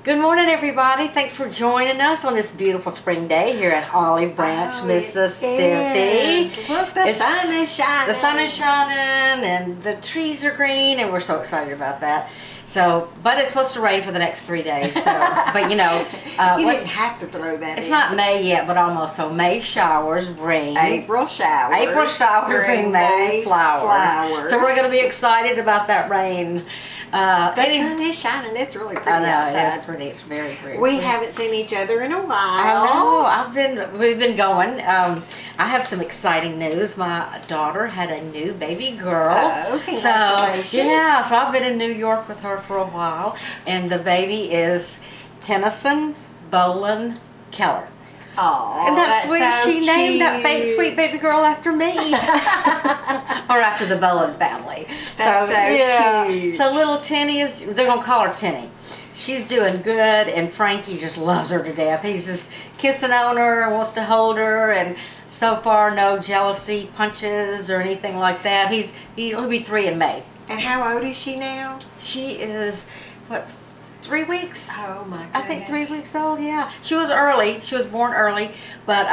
Good morning, everybody. Thanks for joining us on this beautiful spring day here at Olive Branch, Mississippi. Look, the sun is shining. The sun is shining and the trees are green, and we're so excited about that. So, but it's supposed to rain for the next 3 days. So, but you know, you didn't have to throw that. It's not May yet, but almost. So May showers bring April showers. April showers bring May flowers. So we're going to be excited about that rain. The sun is shining. It's really pretty outside. It's pretty. It's very pretty. We haven't seen each other in a while. I know. We've been going. I have some exciting news. My daughter had a new baby girl. Oh, congratulations. So I've been in New York with her for a while, and the baby is Tennyson Bolin Keller. Oh, and that's sweet. So she named that sweet baby girl after me, or after the Bolin family. That's so cute. So little Tenny they're gonna call her Tenny. She's doing good, and Frankie just loves her to death. He's just kissing on her and wants to hold her, and so far no jealousy punches or anything like that. He'll be 3 in May. And how old is she now? She is 3 weeks. Oh my goodness. I think 3 weeks old. Yeah, she was early. She was born early, but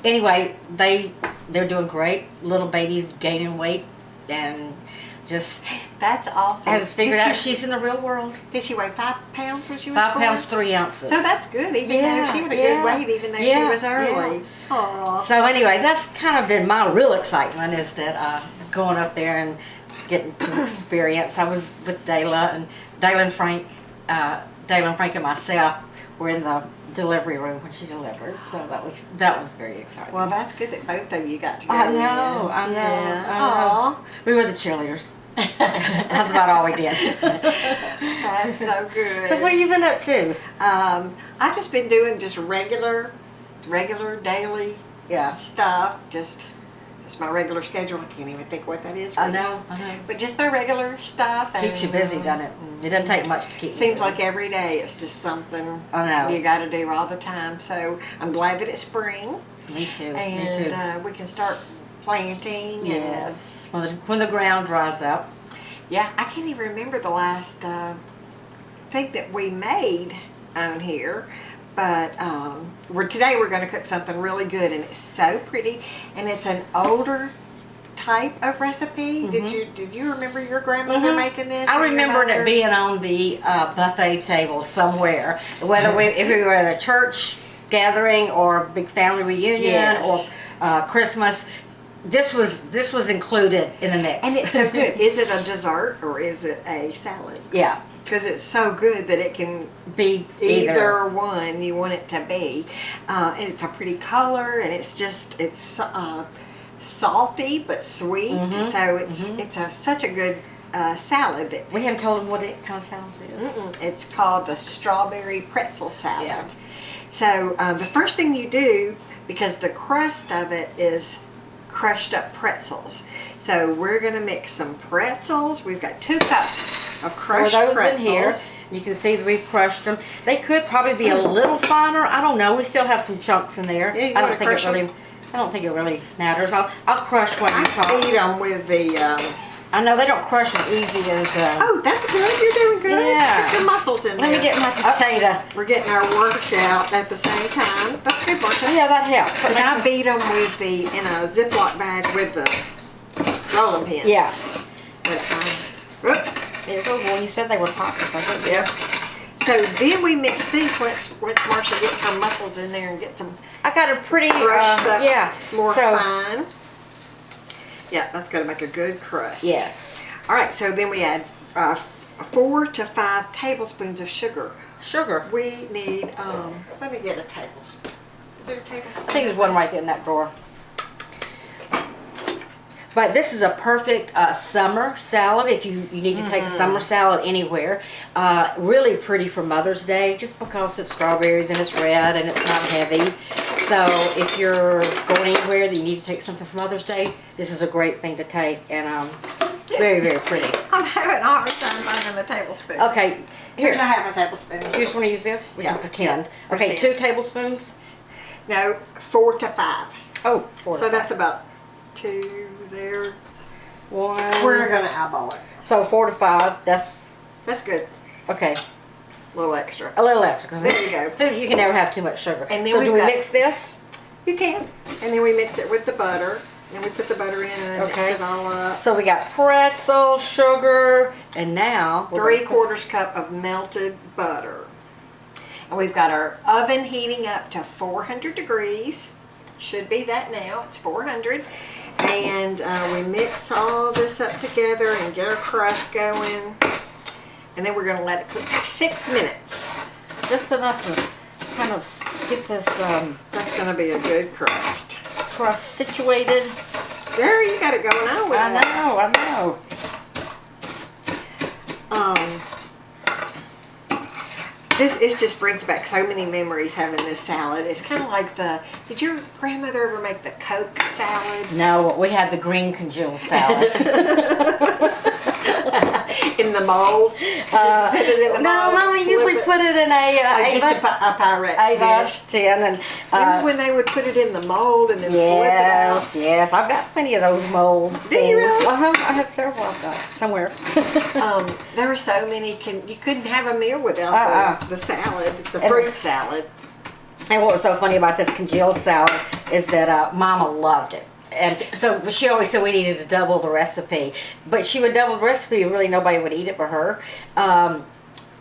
anyway, they're doing great. Little baby's gaining weight and just that's awesome. Has figured out she's in the real world. Did she weigh 5 pounds when she was 5 born? pounds 3 ounces. So that's good, even though she had a good weight, even though she was early. Yeah. So anyway, that's kind of been my real excitement, is that going up there and getting to experience. I was with Dayla and Frank. Dayla and Frank and myself were in the delivery room when she delivered, so that was very exciting. Well, that's good that both of you got to go. I know. We were the cheerleaders. That's about all we did. That's so good. So what have you been up to? I've just been doing just regular daily stuff. Just my regular schedule. I can't even think what that is. I know. But just my regular stuff. Keeps you busy, doesn't it? It doesn't take much to keep you busy. Seems like every day it's just something you got to do all the time. So I'm glad that it's spring. Me too. And we can start planting. Yes. When the ground dries up. Yeah, I can't even remember the last thing that we made on here. But today we're going to cook something really good, and it's so pretty, and it's an older type of recipe. Mm-hmm. Did you remember your grandmother making this? I remember it being on the buffet table somewhere, whether if we were at a church gathering or a big family reunion or Christmas. This was included in the mix, and it's so good. Is it a dessert or is it a salad? Yeah. Because it's so good that it can be either one you want it to be. And it's a pretty color, and it's salty but sweet. So it's such a good salad. That we haven't told them what kind of salad it is. It's called the Strawberry Pretzel salad. Yeah. So the first thing you do, because the crust of it is crushed up pretzels. So we're going to mix some pretzels. We've got 2 cups of crushed pretzels. In here. You can see that we've crushed them. They could probably be a little finer. I don't know. We still have some chunks in there. Yeah, I don't think it really matters. I'll crush what you call. I beat them with the. I know they don't crush them easy as. Oh, that's good. You're doing good. Yeah. Put the muscles in there. Let me get my potato. We're getting our workout at the same time. That's good, Marsha. Yeah, that helps. Because I beat them with in a Ziploc bag with the rolling pin. Yeah. But, well, you said they were hot. Yeah. So then we mix these once Marsha gets her muscles in there and gets them. I got a pretty crushed up, more so, fine. Yeah, that's going to make a good crust. Yes. All right, so then we add 4 to 5 tablespoons of sugar. Sugar. We need, let me get a tablespoon. Is there a tablespoon? I think there's one right there in that drawer. But this is a perfect summer salad if you need to take a summer salad anywhere. Really pretty for Mother's Day, just because it's strawberries and it's red and it's not heavy. So if you're going anywhere that you need to take something for Mother's Day, this is a great thing to take, and very, very pretty. I'm having a hard time finding the tablespoon. Okay, here's a half a tablespoon. You just want to use this? We can pretend. Yeah, okay, 2 tablespoons? No, 4 to 5. Oh, 4 So that's about 2 there. 1. We're going to eyeball it. So 4 to 5. That's good. Okay. A little extra. A little extra. 'Cause There you go. You can never have too much sugar. And then so do we got- mix this? You can. And then we mix it with the butter. And we put the butter in and then Okay. mix it all up. So we got pretzel, sugar, and now 3/4 cup of melted butter. And we've got our oven heating up to 400 degrees. Should be that now. It's 400. And we mix all this up together and get our crust going. And then we're going to let it cook for 6 minutes. just enough to kind of get this That's going to be a good crust. crust situated. Girl, you got it going on with I that. know, I know. This just brings back so many memories having this salad. It's kind of like did your grandmother ever make the Coke salad? No, we had the green congealed salad. In the mold? Put it in the No, mold, Mama usually flip it. put it in a Just a Pyrex dish. tin and Remember when they would put it in the mold and then yes, flip yes, I've got plenty of those mold Do you things. really? I have several. I've got somewhere. it out? There were so many. You couldn't have a meal without the salad, the fruit salad. And what was so funny about this congealed salad is that Mama loved it. And so she always said we needed to double the recipe. But she would double the recipe and really nobody would eat it but her.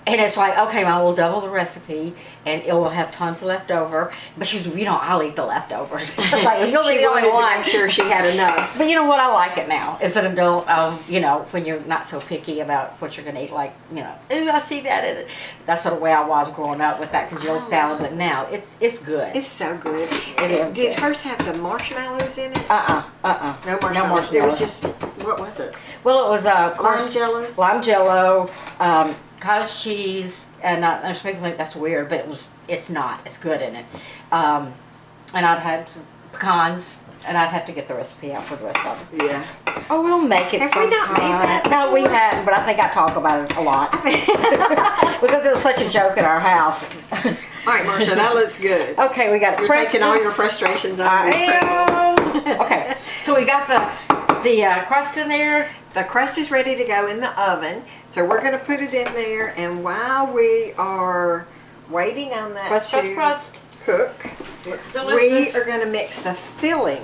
And it's like, okay, Mom, we'll double the recipe and it will have tons left over. But she's, I'll eat the leftovers. It's like, well, you'll be She the only wanted to one. make sure she had enough. But you know what? I like it now as an adult of, when you're not so picky about what you're going to eat. Like, ooh, I see that in it. That's sort of the way I was growing up with that congealed salad. But now it's good. It's so good. It is Did good. hers have the marshmallows in it? No No marshmallows. marshmallows. It was just, what was it? Well, it was of course, Lime jello? lime jello, cottage cheese, and there's people think that's weird, but it's not. It's good in it. And I'd had some pecans, and I'd have to get the recipe out for the rest of it. Yeah. Oh, we'll make it Have we sometime. not made that No, we before? haven't, but I think I talk about it a lot because it was such a joke at our house. All right, Marcia, that looks good. Okay, we got You're taking all your frustrations on these pretzels. Okay, so we got the crust in there. The crust is ready to go in the oven, so we're going to put it in there, and while we are waiting on that Crust. cook, Looks we delicious. are going to mix the filling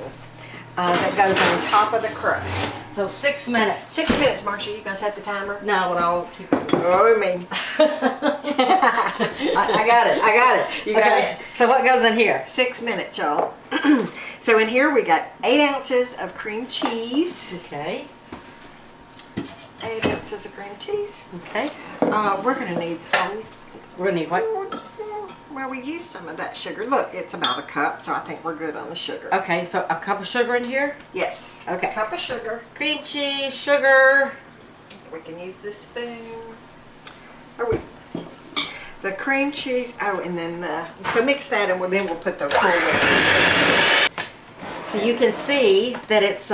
that goes on top of the crust. So 6 minutes. 6 minutes, Marcia. You going to set the timer? No, but I'll keep it. Oh, me. I got it. You got it. So what goes in here? 6 minutes, y'all. So in here we got 8 ounces of cream cheese. Okay. 8 ounces of cream cheese. Okay. We're going to need, We're gonna need what? well, we used some of that sugar. Look, it's about a cup, so I think we're good on the sugar. Okay, so a cup of sugar in here. Yes. Okay. A cup of sugar. Cream cheese, sugar. We can use this spoon. The cream cheese. Oh, and then so mix that, and then we'll put the Cool Whip. So you can see that it's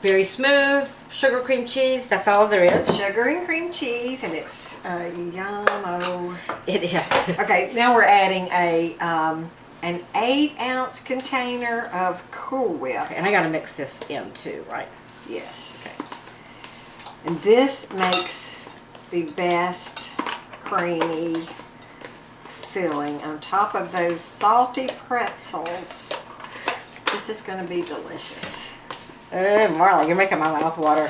very smooth. Sugar, cream cheese. That's all there is. Sugar and cream cheese, and it's yum-o. It is. Okay, now we're adding an 8-ounce container of Cool Whip. And I gotta mix this in too, right? Yes. And this makes the best creamy filling on top of those salty pretzels. This is going to be delicious. Marla, you're making my mouth water.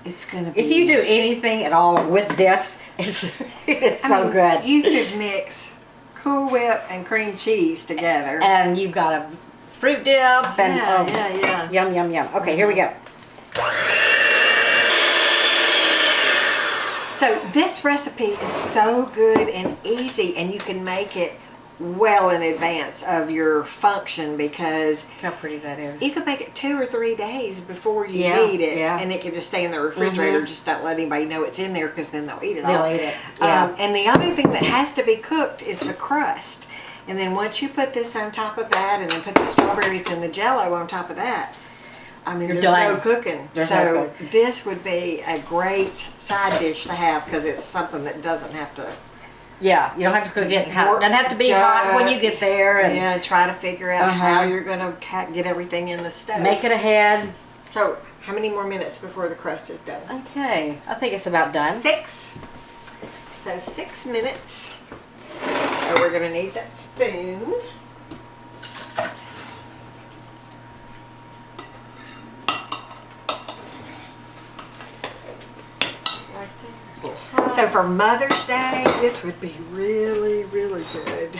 It's going to be... If you do anything at all with this, it's so good. You could mix Cool Whip and cream cheese together. And you've got a fruit dip and Yeah. yum, yum, yum. Okay, here we go. So this recipe is so good and easy, and you can make it well in advance of your function, because Look how pretty that is. you can make it 2 or 3 days before you Yeah, need it, yeah. and it can just stay in the refrigerator. Mhm. Just don't let anybody know it's in there, because then they'll eat it They'll all. eat it, yeah. And the other thing that has to be cooked is the crust. And then once you put this on top of that, and then put the strawberries and the jello on top of that, I mean, You're there's no done. cooking. There's so no cooking. this would be a great side dish to have, because it's something that doesn't have to... Yeah, you don't have to cook it hot. It doesn't have to be hot when you get there. And Yeah, try to figure out Uh-huh. how you're going to get everything in the stove. make it ahead. So, how many more minutes before the crust is done? Okay, I think it's about done. 6. So 6 minutes. So we're going to need that spoon. Right there. So for Mother's Day, this would be really, really good.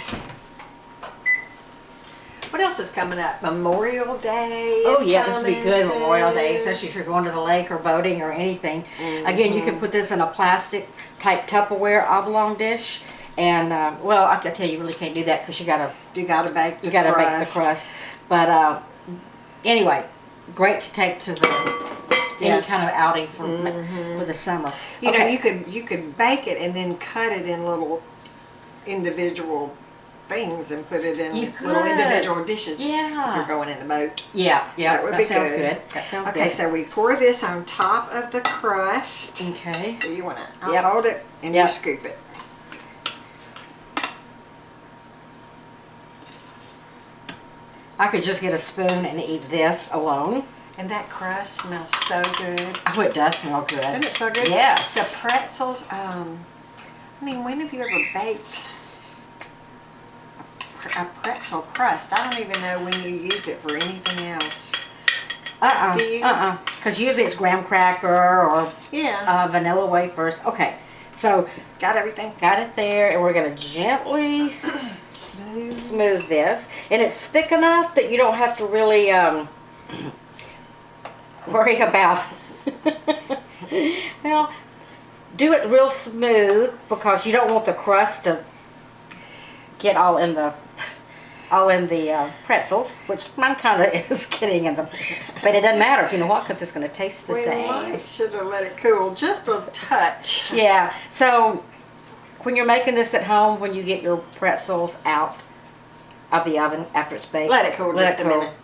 What else is coming up? Memorial Day. Oh yeah, this would be coming good soon. Memorial Day, especially if you're going to the lake or boating or anything. Again, you can put this in a plastic type Tupperware oblong dish, and well, I can tell you really can't do that because you gotta You gotta bake the bake the crust. crust. But anyway, great to take to the any kind of outing for the summer. You know, you could bake it and then cut it in little individual things and put it in little individual dishes. Yeah. If you're going in the boat. Yeah, That would be sounds good. That sounds Okay, good. so we pour this on top of the crust. Okay. So you want to Yep. hold it and Yep. you scoop it. I could just get a spoon and eat this alone. And that crust smells so good. Oh, it does smell good. Doesn't it smell good? Yes. The pretzels, I mean, when have you ever baked a pretzel crust? I don't even know when you use it for anything else. Do you? Because usually it's graham cracker or Yeah. vanilla wafers. Okay, so Got everything? got it there, and we're gonna gently smooth this, and it's thick enough that you don't have to really worry about. Well, do it real smooth because you don't want the crust to get all in the pretzels, which mine kind of is getting in them, but it doesn't matter. You know what? Because it's going to taste the same. Should have let it cool just a touch. Yeah. So when you're making this at home, when you get your pretzels out of the oven after it's baked, Let it cool let just it a cool. minute.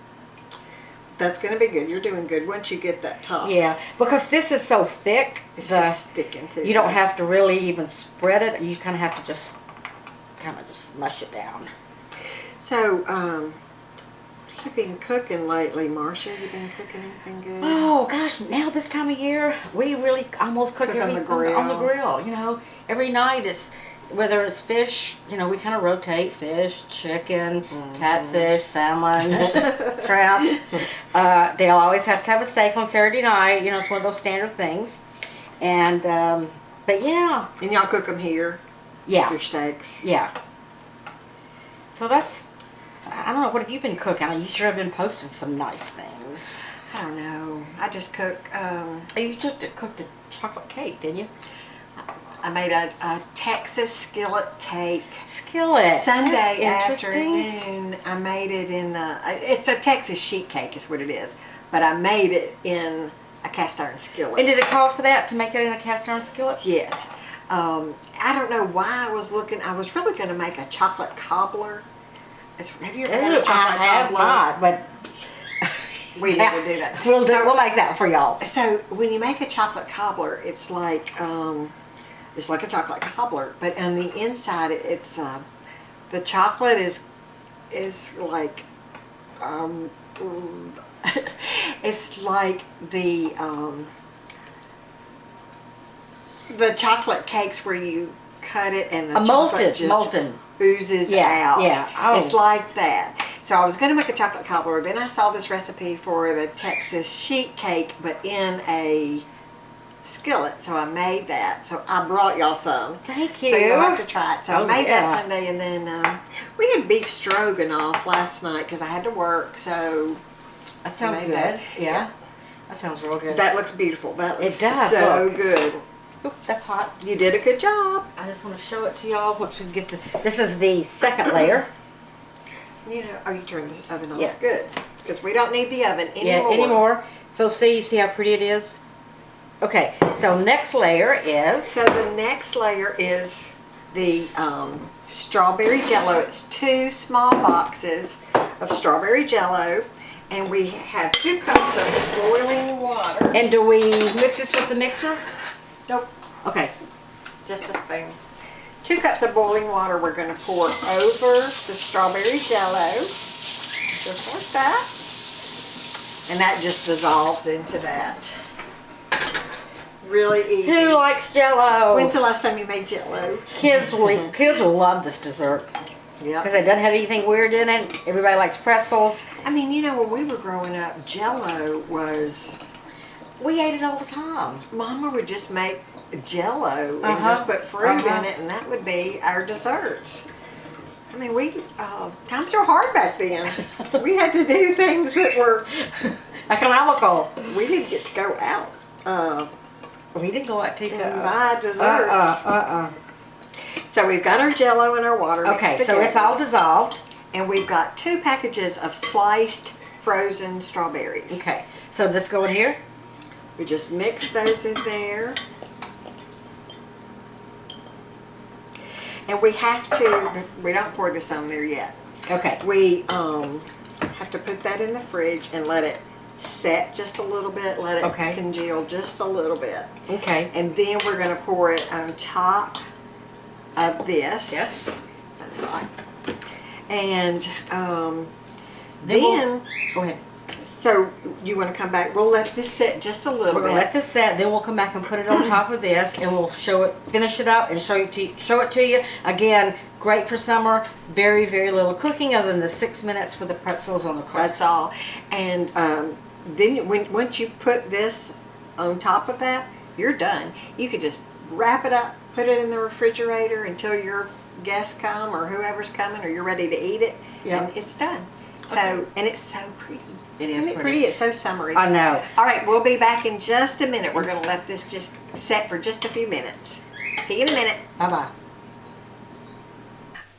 That's going to be good. You're doing good once you get that top. Yeah, because this is so thick, It's just sticking to you don't have to really even spread it. You kind of have to just mush it down. So, what have you been cooking lately, Marcia? Have you been cooking anything good? Oh gosh, now this time of year, we really almost cook Cook on the everything on the grill. You know, every night it's whether it's fish. You know, we kind of rotate fish, chicken, catfish, salmon, shrimp. Dale always has to have a steak on Saturday night. You know, it's one of those standard things. And but yeah, And y'all cook them here? yeah, Your steaks? yeah. So that's. I don't know. What have you been cooking? You sure have been posting some nice things. I don't know. I just cook. You cooked a chocolate cake, didn't you? I made a Texas skillet cake. Skillet. Sunday That's interesting. afternoon. I made it in it's a Texas sheet cake is what it is. But I made it in a cast iron skillet. And did it call for that to make it in a cast iron skillet? Yes. I don't know why I was looking. I was really going to make a chocolate cobbler. Have you ever had a chocolate I have cobbler? not, but We need to do that. We'll make that for y'all. So when you make a chocolate cobbler, it's like a chocolate cobbler, but on the inside, it's the chocolate is like it's like the chocolate cakes where you cut it and the chocolate just molten. oozes Yeah, out. yeah. Oh. It's like that. So I was going to make a chocolate cobbler. Then I saw this recipe for the Texas sheet cake, but in a skillet. So I made that. So I brought y'all some. Thank you. So you'll have to try it. So I made that yeah. Sunday, and then we had beef stroganoff last night because I had to work. So That sounds made good. that. Yeah. That sounds real good. that looks beautiful. That looks It does so look. good. Oop, that's hot. You did a good job. I just want to show it to y'all once we get this is the second layer. You know, you turned the oven off. Yeah. Good. Because we don't need the oven anymore. Yeah, anymore. So see how pretty it is? Okay, so next layer is... So the next layer is the strawberry jello. It's 2 small boxes of strawberry jello. And we have 2 cups of boiling water. And do we mix this with the mixer? Nope. Okay. Just a spoon. 2 cups of boiling water we're going to pour over the strawberry jello. Just like that. And that just dissolves into that. really easy. Who likes jello? When's the last time you made jello? Kids will love this dessert. Yeah. Because it doesn't have anything weird in it. Everybody likes pretzels. I mean, you know, when we were growing up, jello was... We ate it all the time. Mama would just make jello and just put fruit in it, and that would be our desserts. I mean, times were hard back then. We had to do things that were economical. We didn't get to go out. We didn't go out to buy desserts. So we've got our jello and our water mixed Okay, so together. it's all dissolved. And we've got 2 packages of sliced frozen strawberries. Okay, so this go in here. We just mix those in there. And we have to, we don't pour this on there yet. Okay. We have to put that in the fridge and let it set just a little bit, let it congeal just a little bit. Okay. And then we're going to pour it on top of this. Yes. That's hot. And then go ahead. So you want to come back? We'll let this set just a little bit. We're gonna let this set. Then we'll come back and put it on top of this, and we'll finish it up, and show it to you. Again, great for summer. Very, very little cooking, other than the 6 minutes for the pretzels on the crust. That's all. And then once you put this on top of that, you're done. You could just wrap it up, put it in the refrigerator until your guests come or whoever's coming, or you're ready to eat it, and it's done. So, and it's so pretty. It is Isn't it pretty? It's so summery. I know. All right, we'll be back in just a minute. We're going to let this just set for just a few minutes. See you in a minute. Bye-bye.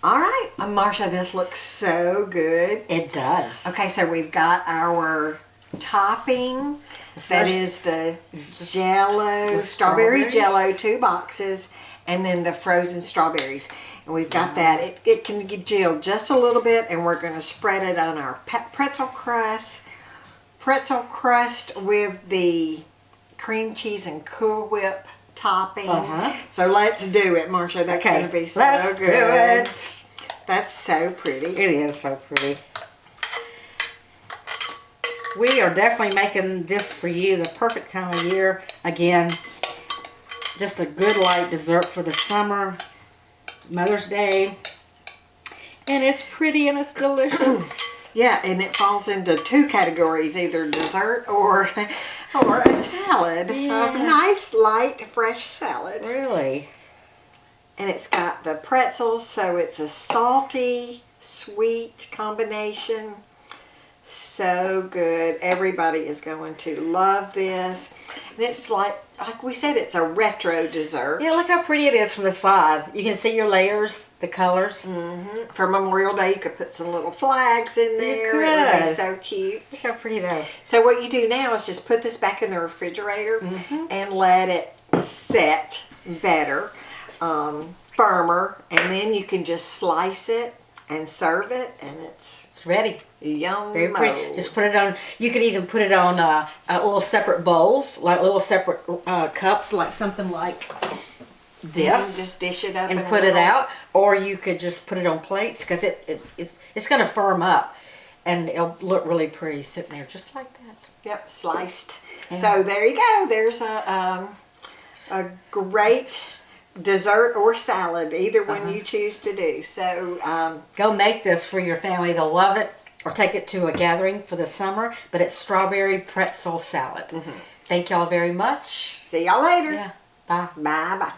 All right, Marsha, this looks so good. It does. Okay, so we've got our topping. That is the jello, strawberry jello, 2 boxes, and then the frozen strawberries. And we've got that. It can congeal just a little bit, and we're going to spread it on our pretzel crust. Pretzel crust with the cream cheese and Cool Whip topping. So let's do it, Marsha. That's going to be so let's good. Do it. That's so pretty. It is so pretty. We are definitely making this for you, the perfect time of year. Again, just a good light dessert for the summer, Mother's Day. And it's pretty and it's delicious. Yeah, and it falls into 2 categories, either dessert or a salad. Yeah. A nice, light, fresh salad. Really? And it's got the pretzels, so it's a salty, sweet combination. So good. Everybody is going to love this. And it's like we said, it's a retro dessert. Yeah, look how pretty it is from the side. You can see your layers, the colors. For Memorial Day, you could put some little flags in there. It would be so cute. Look how pretty though. So what you do now is just put this back in the refrigerator and let it set better, firmer, and then you can just slice it and serve it, and it's ready. Yum. Very pretty. Just put it on. You could even put it on little separate bowls, like little separate cups, like something like this. Just dish it up and put it out, or you could just put it on plates, because it's going to firm up, and it'll look really pretty sitting there just like that. Yep, sliced. Yeah. So there you go. There's a great dessert or salad, either one you choose to do. So go make this for your family. They'll love it, or take it to a gathering for the summer. But it's strawberry pretzel salad. Thank y'all very much. See y'all later. Yeah. Bye. Bye-bye.